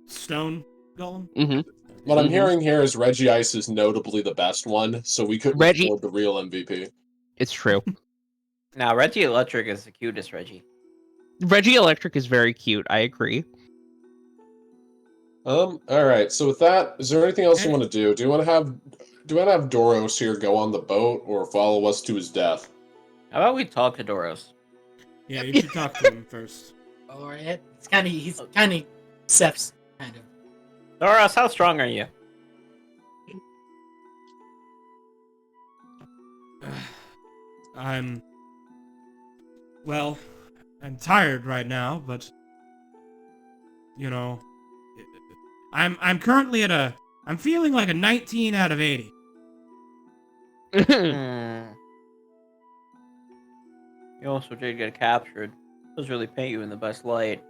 stone golem. Mm-hmm. What I'm hearing here is Reggie Ice is notably the best one, so we couldn't Reggie- afford the real MVP. It's true. Now, Reggie Electric is the cutest Reggie. Reggie Electric is very cute. I agree. All right. So with that, is there anything else you want to do? Do you want to have Doros here go on the boat or follow us to his death? How about we talk to Doros? Yeah, you should talk to him first. Or he's kind of Seth's kind of. Doros, how strong are you? I'm tired right now, but you know, I'm currently I'm feeling like a 19 out of 80. You also did get captured. Those really paint you in the best light.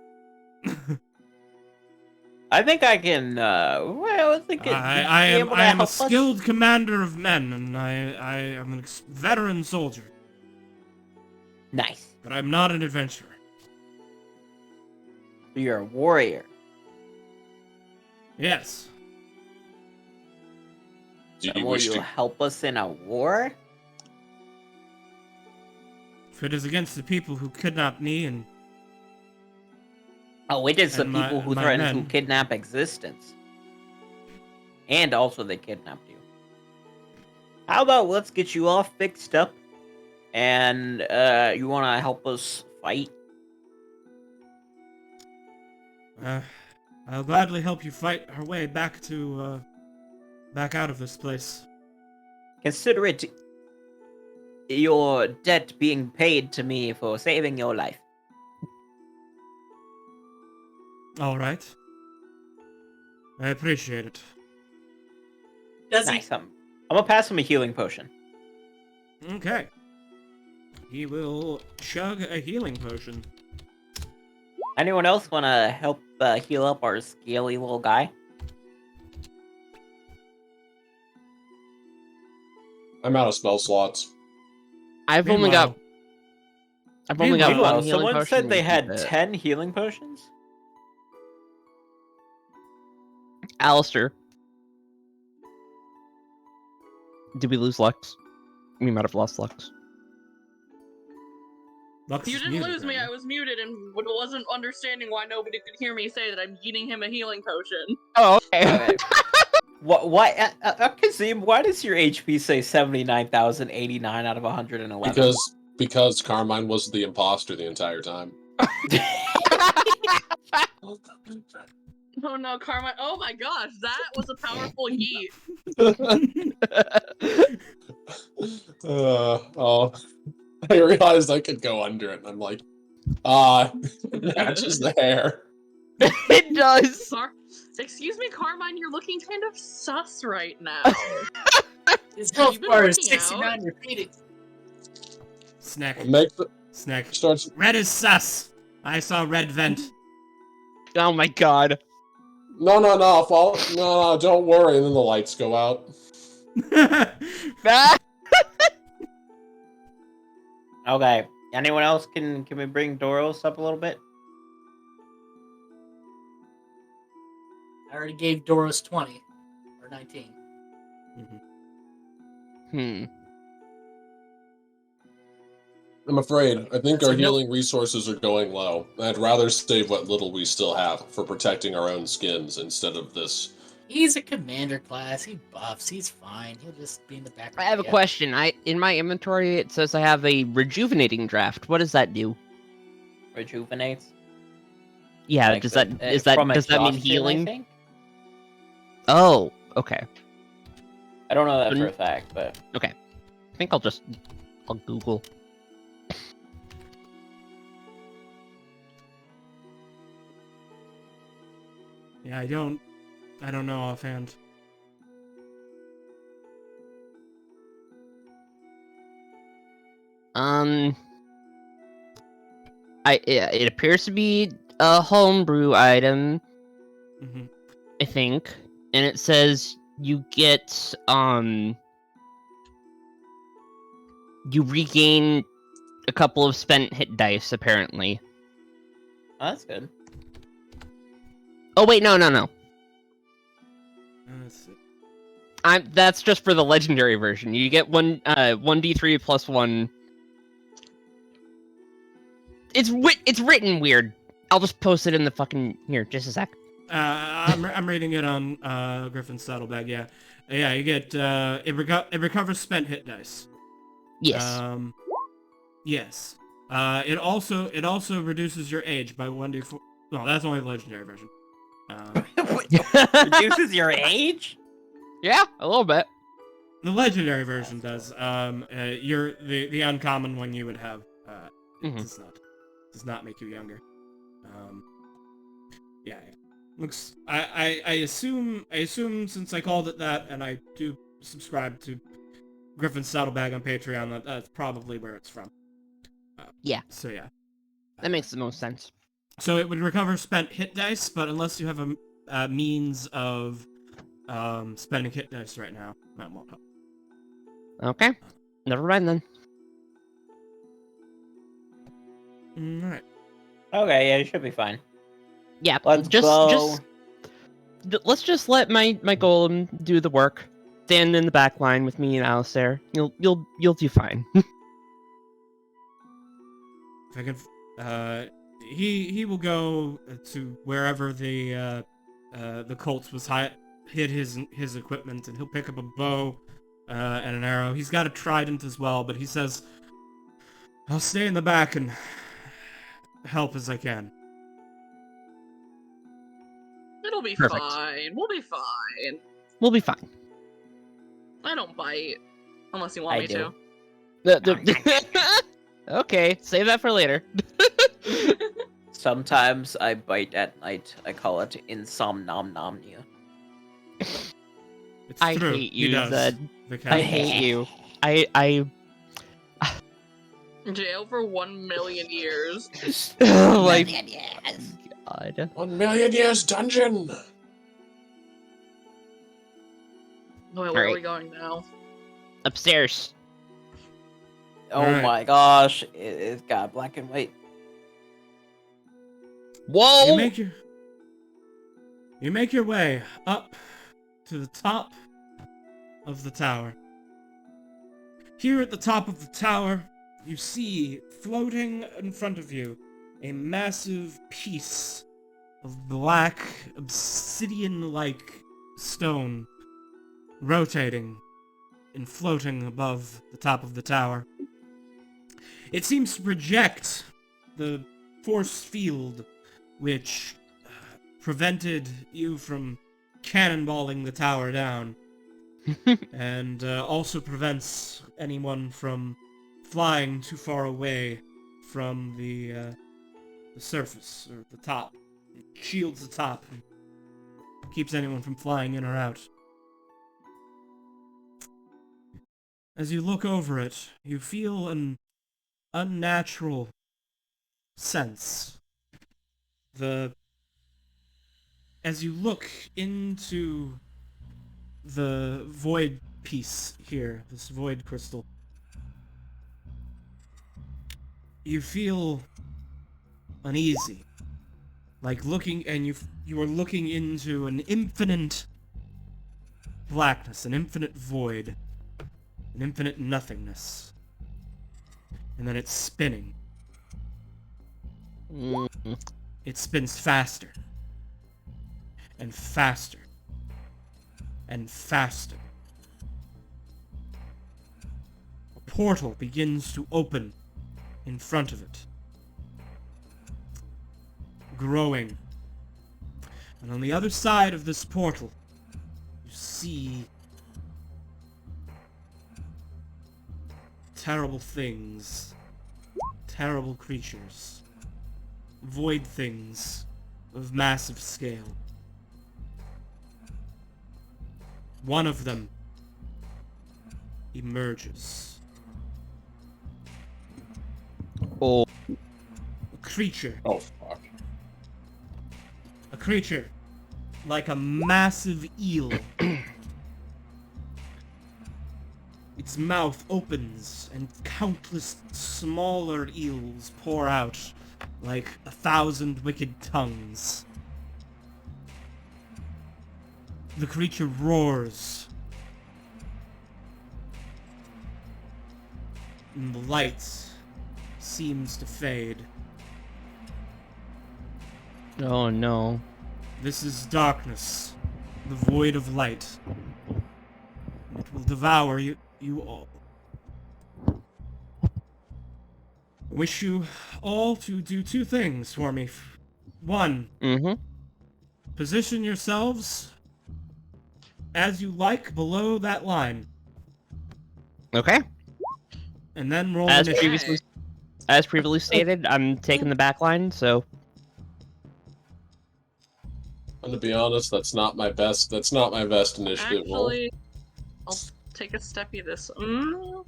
I think I can. I think I am a skilled commander of men, and I am a veteran soldier. Nice. But I'm not an adventurer. You're a warrior. Yes. Will you help us in a war? If it is against the people who kidnapped me and... Oh, it is the people who threatened to kidnap existence. And also they kidnapped you. How about let's get you all fixed up, and you want to help us fight? I'll gladly help you fight our way back to, back out of this place. Consider it your debt being paid to me for saving your life. All right. I appreciate it. Nice. I'm gonna pass him a healing potion. Okay. He will chug a healing potion. Anyone else want to help heal up our scaly little guy? I'm out of spell slots. I've only got one healing Someone potion. said they had 10 healing potions? Alistair. Did we lose Lux? We might have lost Lux. Lux You is didn't muted lose me, right I was muted and wasn't understanding why nobody could hear me say that I'm eating him a healing potion. Oh, okay. Okay. Why, Kazim, why does your HP say 79,089 out of 111? Because Carmine was the imposter the entire time. Oh no, Carmine. Oh my gosh, that was a powerful yeet. I realized I could go under it, and I'm like, it matches the hair. It does. Excuse me, Carmine, you're looking kind of sus right now. His health been bar is working 69 repeated. Snack. Snack. Starts. Red is sus. I saw red vent. Oh my god. No, don't worry. And then the lights go out. Okay. Anyone else can we bring Doros up a little bit? I already gave Doros 20 or 19. I'm afraid. I think That's our a no. healing resources are going low. I'd rather save what little we still have for protecting our own skins instead of this. He's a commander class. He buffs. He's fine. He'll just be in the background. I have a question. In my inventory it says I have a rejuvenating draft. What does that do? Rejuvenates? Yeah, Like does the- that mean from healing? exhaustion, I think? Oh, okay. I don't know that for a fact, but Okay. I think I'll Google. Yeah, I don't know offhand. It appears to be a homebrew item, Mm-hmm. I think, and it says you get you regain a couple of spent hit dice apparently. oh, that's good. Oh wait, no. Let's see. That's just for the legendary version. You get 1d3 plus 1. It's written weird. I'll just post it in the fucking here, just a sec. I'm reading it on Griffin's Saddlebag. Yeah, you get it recovers spent hit dice. Yes. Yes. It also reduces your age by 1d4. Well, that's only the legendary version. Reduces your age? Yeah, a little bit. The legendary version does. The uncommon one you would have. It does not make you younger. Yeah. Looks. I assume since I called it that, and I do subscribe to Griffin's Saddlebag on Patreon, that's probably where it's from. Yeah. So yeah. That makes the most sense. So it would recover spent hit dice, but unless you have a means of spending hit dice right now, that won't help. Okay. Never mind then. Alright. Okay, yeah, you should be fine. Yeah, Let's go. let's just let my golem do the work. Stand in the back line with me and Alistair. You'll do fine. If I can, he will go to wherever the Colts was hid his equipment, and he'll pick up a bow and an arrow. He's got a trident as well, but he says, "I'll stay in the back and help as I can." It'll be Perfect. fine. We'll be fine. We'll be fine. I don't bite. Unless you want I me do. to. Okay, save that for later. Sometimes I bite at night. I call it insomnomnia. It's I true. hate He you, does. Zed. The I cat. hate you. I Jail for 1 million years. oh my god. 1 million years dungeon. Where are Alright. we going now? Upstairs. Oh Alright. my gosh, it's got black and white. Whoa! You make your way up to the top of the tower. Here at the top of the tower, you see floating in front of you a massive piece of black obsidian-like stone rotating and floating above the top of the tower. It seems to project the force field which prevented you from cannonballing the tower down, and also prevents anyone from flying too far away from the surface, or the top. It shields the top and keeps anyone from flying in or out. As you look over it, you feel an unnatural sense. As you look into the void piece here, this void crystal, you feel uneasy. Like looking, and you are looking into an infinite blackness, an infinite void, an infinite nothingness. And then it's spinning. It spins faster. And faster. And faster. A portal begins to open in front of it. Growing. And on the other side of this portal, see terrible things, terrible creatures, void things of massive scale. One of them emerges. Oh. A creature. Oh fuck. A creature like a massive eel. Its mouth opens and countless smaller eels pour out like 1,000 wicked tongues. The creature roars. And the light seems to fade. Oh no. This is darkness, the void of light. And it will devour you all. Wish you all to do two things for me. One, position yourselves as you like below that line. Okay. And then roll As initiative. previously stated, I'm taking the back line, so And to be honest, that's not my best initiative roll. Actually, I'll take a steppy this. Oh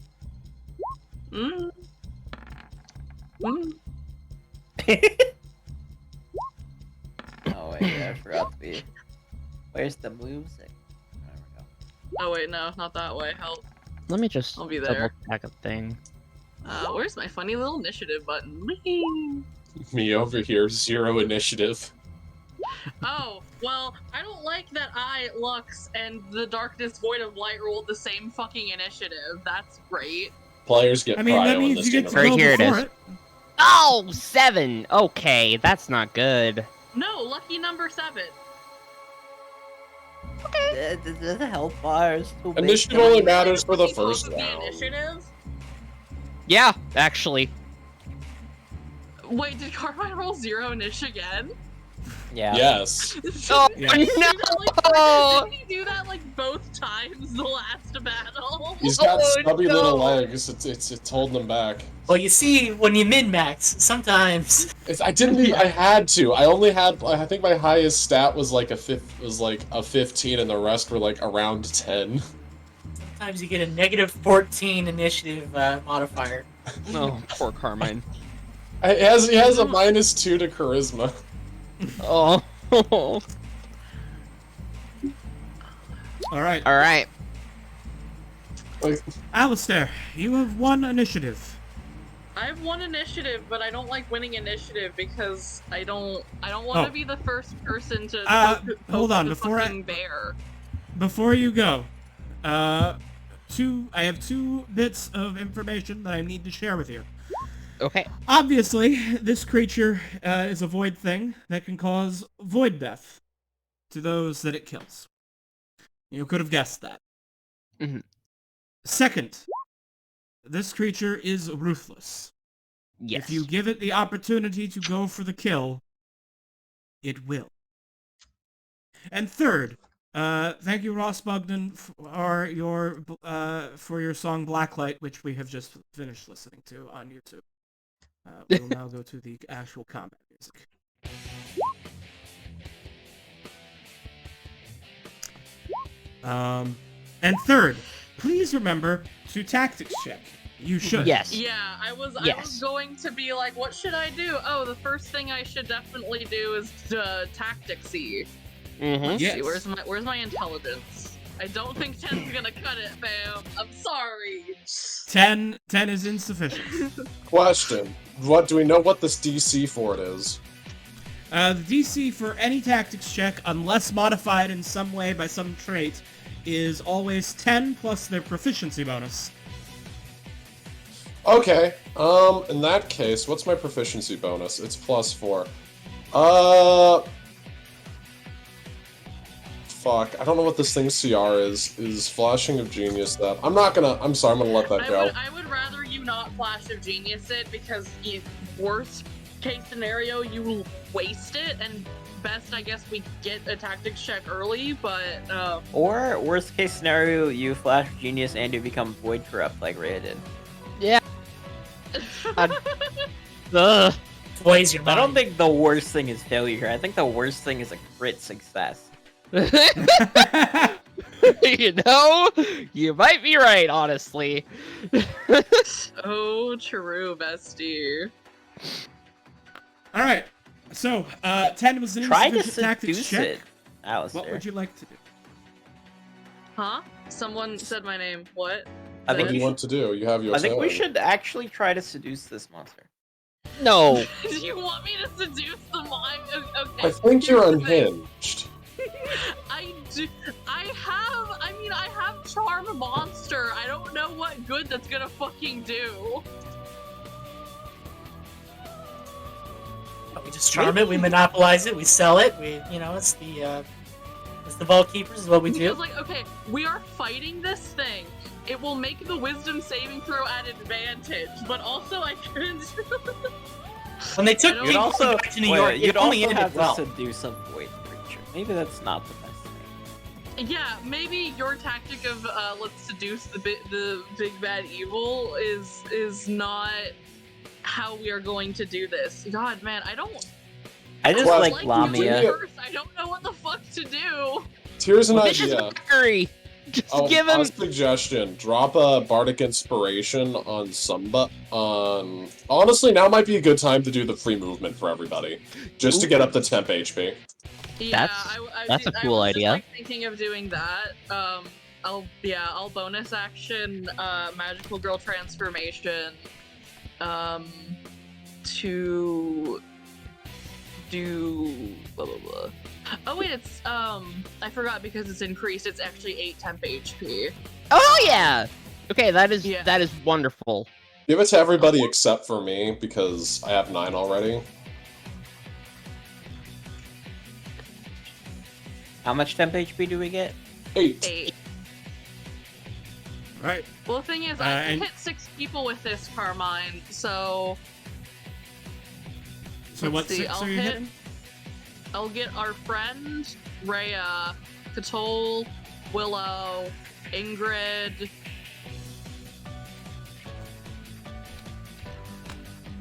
wait, yeah, I forgot to be. Where's the music? There we go. Oh wait, no, not that way. Help. let me just I'll be double there. check a thing. Where's my funny little initiative button? Me over here, 0 initiative. Oh, well, I don't like that I, Lux, and the Darkness Void of Light rolled the same fucking initiative. That's great. Players get I mean, that prio in means this you get to universe. go Right, here it before is. it. Oh, 7! Okay, that's not good. No, lucky number 7. The health bar is too big. Initiative only matters for the Keep both first of the round. initiatives? Yeah, actually. Wait, did Carmine roll 0 initiative again? Yeah. Yes. Oh, Yeah. Did he do that, no! didn't he do that like both times the last battle? He's got Oh, stubby no. little legs. It's holding him back. Well, you see, when you min-max, sometimes... I didn't even, I had to. I only had, I think my highest stat was like a 15 and the rest were like around 10. Sometimes you get a negative 14 initiative modifier. Oh, poor Carmine. He has a -2 to charisma. Oh. Alright. Alright. Like, Alistair, you have 1 initiative. I have 1 initiative, but I don't like winning initiative because I don't want to Oh. be the first person to hold on, the before I- fucking bear. Before you go, I have 2 bits of information that I need to share with you. Okay. Obviously, this creature is a void thing that can cause void death to those that it kills. You could have guessed that. Mhm. Second, this creature is ruthless. Yes. If you give it the opportunity to go for the kill, it will. And third, thank you, Ross Bugden, for your song Blacklight, which we have just finished listening to on YouTube. We'll now go to the actual combat music. And third, please remember to tactics check. You should. Yes. Yeah, I was Yes. going to be like, what should I do? Oh, the first thing I should definitely do is tacticsy. Mm-hmm. Yes. See, where's my intelligence? I don't think 10's gonna cut it, fam. I'm sorry. 10 is insufficient. question. Do we know what this DC for it is? The DC for any tactics check, unless modified in some way by some trait, is always 10 plus their proficiency bonus. Okay. In that case, what's my proficiency bonus? It's +4. Fuck. I don't know what this thing's CR is. Is Flashing of Genius that? I'm sorry, I'm gonna let that go. I would rather you not Flash of Genius it because worst case scenario, you waste it, and best, I guess, we get a tactics check early, but Or worst case scenario, you flash genius and you become void corrupt like Rhea did. Ugh. Poise your mind. I don't think the worst thing is failure here. I think the worst thing is a crit success. You know, you might be right, honestly. oh, true, bestie. All right. So, 10 was an Try to insufficient tactics seduce check. it, Alistair. What would you like to do? Huh? Someone said my name. What? I What think do you you want to do? You have your I think we turn. should actually try to seduce this monster. No. Do you want me to seduce the mime? Okay. I think you're here's the thing. unhinged. I do. I have charm monster. I don't know what good that's gonna fucking do. We just charm it, we monopolize it, we sell it. It's the Vault Keepers is what we do. Because, like, okay, we are fighting this thing. It will make the wisdom saving throw at advantage, but also I couldn't. When they took You'd people also- back to New York, You'd it only also ended have well. to seduce a void creature. Maybe that's not the best thing. Yeah, maybe your tactic of let's seduce the big bad evil is not how we are going to do this. God, man, I just Well, like like Lamia. you first. I don't know what the fuck to do. Here's an This is idea. mockery. Just give him. A suggestion. Drop a bardic inspiration on Sumba. Honestly, now might be a good time to do the free movement for everybody, just to get up to temp HP. Yeah, That's a I cool was just, idea. like, thinking of doing that. I'll bonus action magical girl transformation to do blah blah blah. Oh wait, it's I forgot because it's increased. It's actually 8 temp HP. Oh yeah. Okay, that is Yeah. wonderful. Give it to everybody except for me, because I have 9 already. How much temp HP do we get? 8. 8. All right. Well, the thing is, I can hit 6 people with this Carmine, so. So what let's see, 6 are you hitting? I'll get our friend, Rhea, Katol, Willow, Ingrid.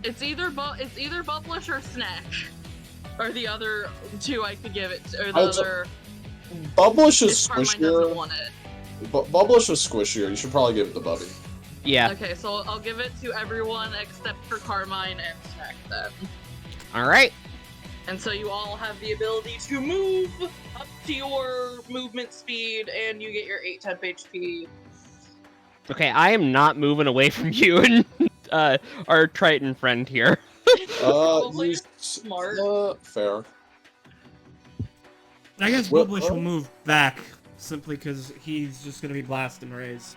It's either Bubblish or Snack. Or the other 2 I could give it to, or the other. Bubblish is If Carmine doesn't squishier. want it. Bubblish is squishier. You should probably give it to Bubby. Yeah. Okay, so I'll give it to everyone except for Carmine and Snack then. All right. And so you all have the ability to move up to your movement speed, and you get your 8 temp HP. Okay, I am not moving away from you and our Triton friend here. Probably You- smart. Fair. I guess Well, Bubblish will move back simply because he's just gonna be blasting rays.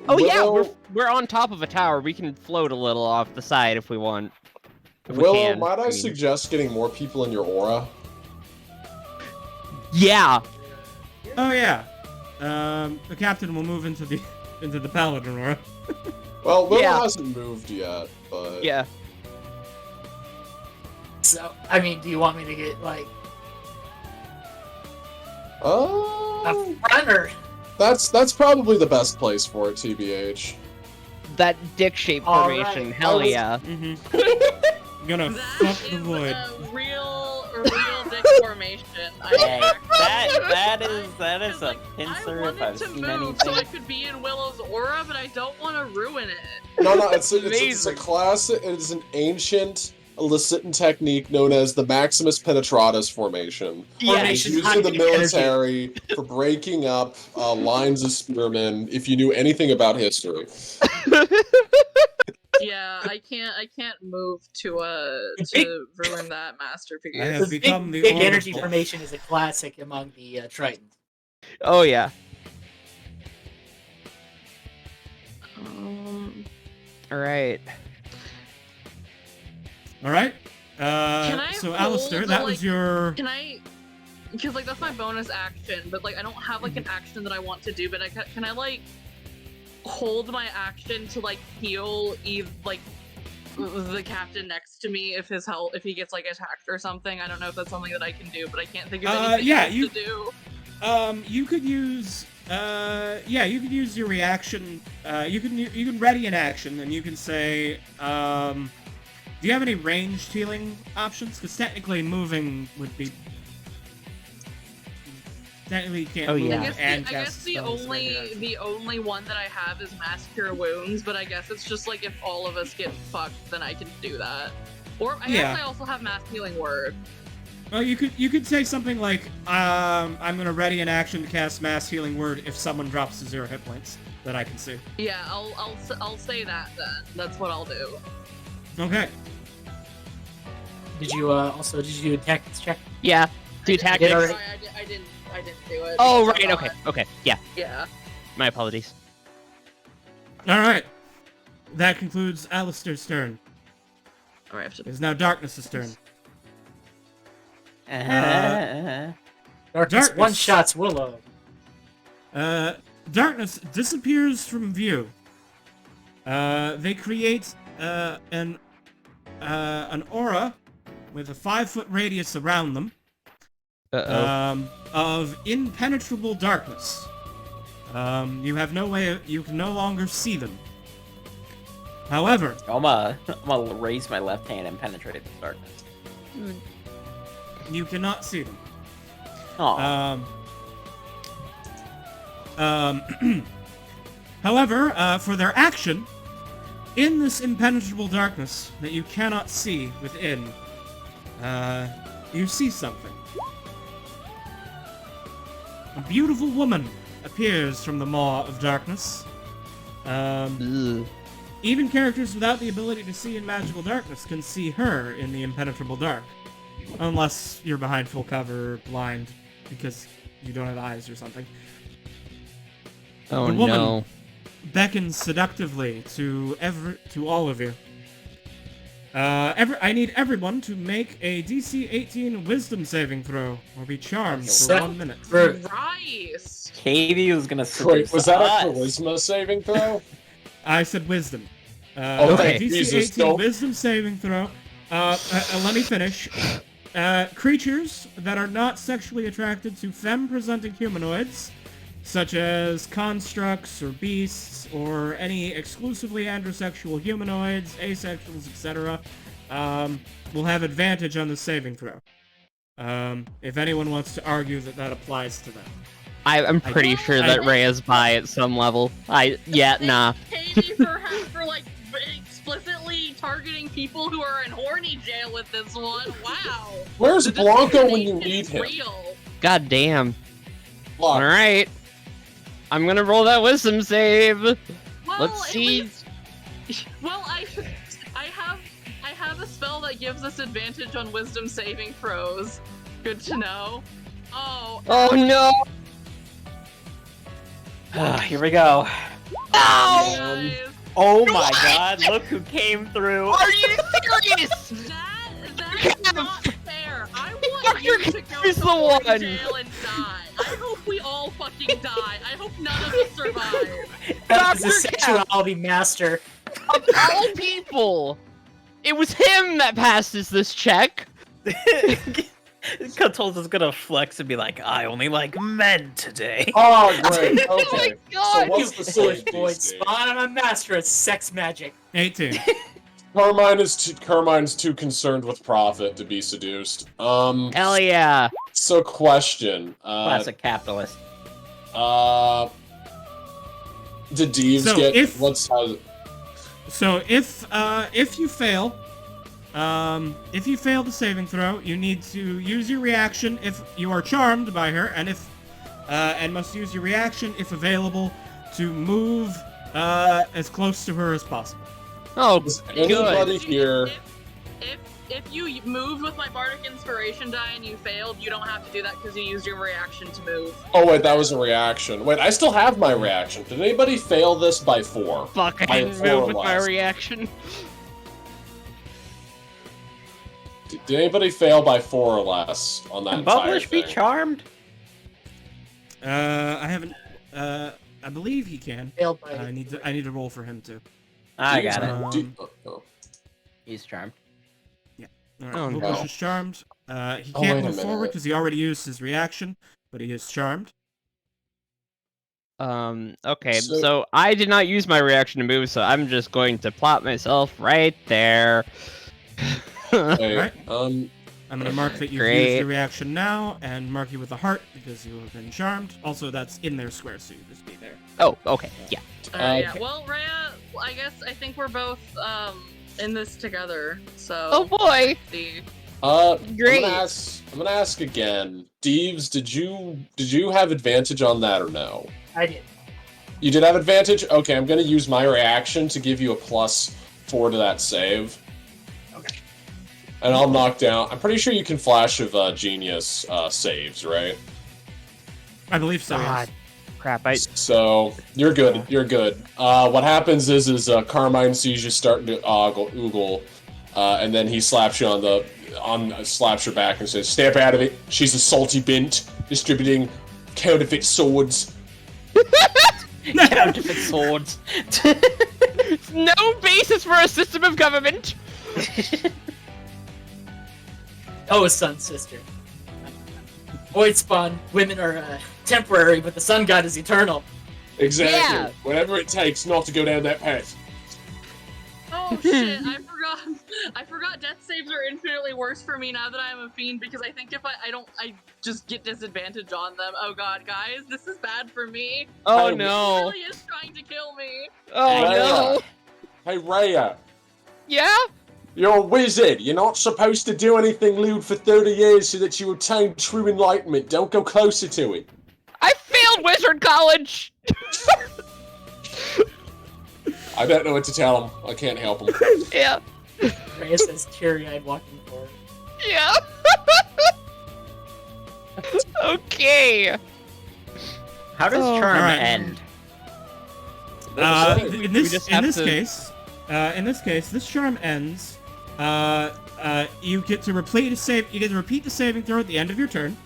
Oh yeah, Willow- we're on top of a tower. We can float a little off the side if we want. If we Willow, can. might I mean- suggest getting more people in your aura? Yeah. Oh yeah. The captain will move into the paladin aura. Well, Willow Yeah. hasn't moved yet, but Yeah. So, I mean, do you want me to get like a front or? that's probably the best place for it, TBH. That dick shape All formation. right. Hell I was- yeah. Mm-hmm. Gonna That fuck the is void. a real dick formation. Hey, that is a I pincer if wanted I've to seen move so I anything. could be in Willow's aura, but I don't want to ruin it. No, it's a Amazing. classic. It is an ancient Elicitan technique known as the Maximus Penetratus formation. Yeah. It's Formation used in the hunting energy. military for breaking up lines of spearmen. If you knew anything about history, Yeah, I can't move to ruin that masterpiece. I have The become the big energy oracle. formation is a classic among the Tritons. Oh yeah. All right. All right. Can I So hold Alistair, the, that like- was your. Can I? Because like that's my bonus action, but like I don't have like an action that I want to do. But can I like hold my action to like heal like the captain next to me if if he gets like attacked or something. I don't know if that's something that I can do, but I can't think of anything else to do. You could use you could use your reaction. You can ready an action, and you can say, do you have any ranged healing options? Because technically, moving would be. Technically, you can't move I and guess the only one that I have is Mass Cure Wounds, but I guess it's just like if all of us get fucked, then I can do that. Or I guess I also have Mass Healing Word. Well, you could say something like, I'm gonna ready an action to cast Mass Healing Word if someone drops to 0 hit points that I can see. Yeah, I'll say that then. That's what I'll do. Okay. Did you do a tactics check? Yeah. Do tactics. already- I didn't do it. Oh, because right. I Okay. thought- Okay. Yeah. Yeah. My apologies. All right. That concludes Alistair's turn. All right. It is now Darkness's turn. Darkness one-shots Willow. Darkness disappears from view. They create an aura with a 5-foot radius around them. Of impenetrable darkness. You have no way. You can no longer see them. However, I'm gonna raise my left hand and penetrate the darkness. you cannot see them. Aw. However, for their action, in this impenetrable darkness that you cannot see within, you see something. A beautiful woman appears from the maw of darkness. Even characters without the ability to see in magical darkness can see her in the impenetrable dark. Unless you're behind full cover, blind, because you don't have eyes or something. Oh, the woman no. beckons seductively to all of you. I need everyone to make a DC 18 Wisdom saving throw, or be charmed for 1 minute. Christ. Katie was gonna Wait, was that a us. charisma saving throw? I said Wisdom. Okay, DC Jesus, 18 don't- Wisdom saving throw. Let me finish. Creatures that are not sexually attracted to femme-presenting humanoids, such as constructs or beasts, or any exclusively androsexual humanoids, asexuals, etc., will have advantage on the saving throw. If anyone wants to argue that applies to them. I'm pretty sure that Ray is bi at some level. Nah. Katie for like explicitly targeting people who are in horny jail with this one. Wow. Where's This Blanco when you is need him? Real. God damn. Look, Alright. I'm gonna roll that wisdom save. Well, Let's at see. least- Well, I have a spell that gives us advantage on wisdom saving throws. Good to know. Oh. Oh no! Here we go. Guys, Oh my god, look who came through. Are you serious? that's not fair. I want you to go He's to the horny one. jail and die. I hope we all fucking die. I hope none of us survive. That is Dr. a sexuality master. Of all people! It was him that passes this check! Cuttles is gonna flex and be like, I only like men today. Oh, great. Oh Okay. my So god! what's the Foolish save boy, DC? spawn on a master at sex magic. 18. Carmine's too concerned with profit to be seduced. Hell yeah! So question. Classic capitalist. Did Deeves So get if- what's So if you fail the saving throw, you need to use your reaction if you are charmed by her, and must use your reaction if available to move as close to her as possible. Oh, Is good. anybody here? If you moved with my bardic inspiration die and you failed, you don't have to do that because you used your reaction to move. Oh wait, that was a reaction. Wait, I still have my reaction. Did anybody fail this by 4? Fuck, I By didn't 4 move or with my less? reaction. Did anybody fail by 4 or less on that Can entire Bubblish be thing? charmed? I haven't. I believe he can. Failed by I need to roll for him too. I got it. Do- oh. He's charmed. All right, Oh, Bullbush no. is charmed. He Oh, can't wait a move forward minute. because he already used his reaction, but he is charmed. Okay, So- so I did not use my reaction to move, so I'm just going to plop myself right there. Wait, Right. um, I'm going to mark that you've used Great. your reaction now, and mark you with a heart because you have been charmed. Also, that's in their square, so you just be there. Oh, okay, yeah. Yeah. Well, Rhea, I think we're both in this together. So. Oh boy! See. Great. I'm gonna ask again. Deeves, did you have advantage on that or no? I did. You did have advantage? Okay, I'm gonna use my reaction to give you a +4 to that save. Okay. And I'll knock down. I'm pretty sure you can flash of genius saves, right? I believe so, yes. God. Crap, I... So you're good. You're good. What happens is Carmine sees you starting to oogle, and then he slaps you slaps your back and says, "Step out of it. She's a salty bint distributing counterfeit swords." Counterfeit swords. No basis for a system of government! Oh, sun sister. Void spawn women are temporary, but the sun god is eternal. Exactly. Yeah. Whatever it takes not to go down that path. Oh shit! I forgot. I forgot. Death saves are infinitely worse for me now that I am a fiend because I think if I just get disadvantage on them. Oh god, guys, this is bad for me. Oh Hey, He no! really is trying to kill me. Oh no! Hey, Rhea, Yeah? you're a wizard. You're not supposed to do anything lewd for 30 years so that you obtain true enlightenment. Don't go closer to it. I failed Wizard College! I don't know what to tell him. I can't help him. Yeah. Rhea says teary-eyed walking forward. Yeah. Okay. How does Oh, charm alright. end? In we just have to- case, this charm ends. You get to repeat a save. You get to repeat the saving throw at the end of your turn.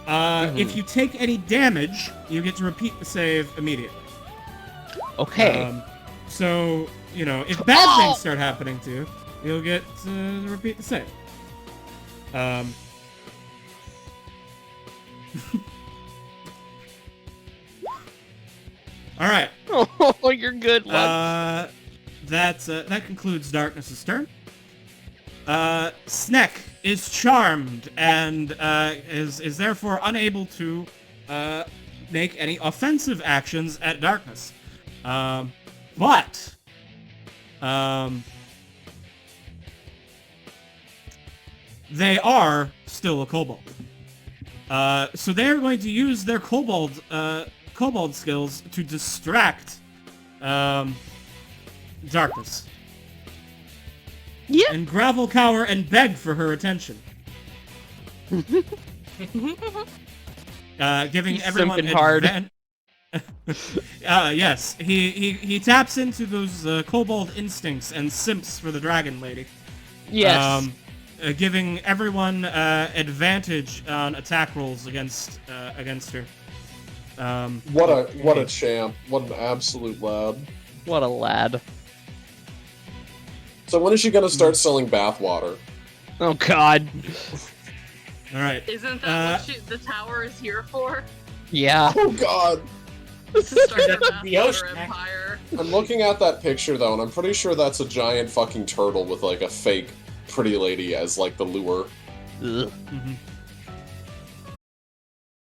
If you take any damage, you get to repeat the save immediately. Okay. So you know, if bad things start happening to you, you'll get to repeat the save. All right. Oh, you're good, luck. That concludes Darkness's turn. Sneck is charmed and is therefore unable to make any offensive actions at Darkness. But they are still a kobold. So they're going to use their kobold skills to distract Darkness. Yeah. And gravel cower and beg for her attention. Giving He's everyone simping hard. yes, he taps into those kobold instincts and simps for the dragon lady. Yes. Giving everyone advantage on attack rolls against her. What a champ. What an absolute lad. What a lad. So when is she gonna start selling bathwater? Oh god. All right. Isn't that what the tower is here for? Yeah. Oh god. To start The the ocean, Bathwater Empire. I'm looking at that picture though, and I'm pretty sure that's a giant fucking turtle with like a fake pretty lady as like the lure. Ugh. Mhm.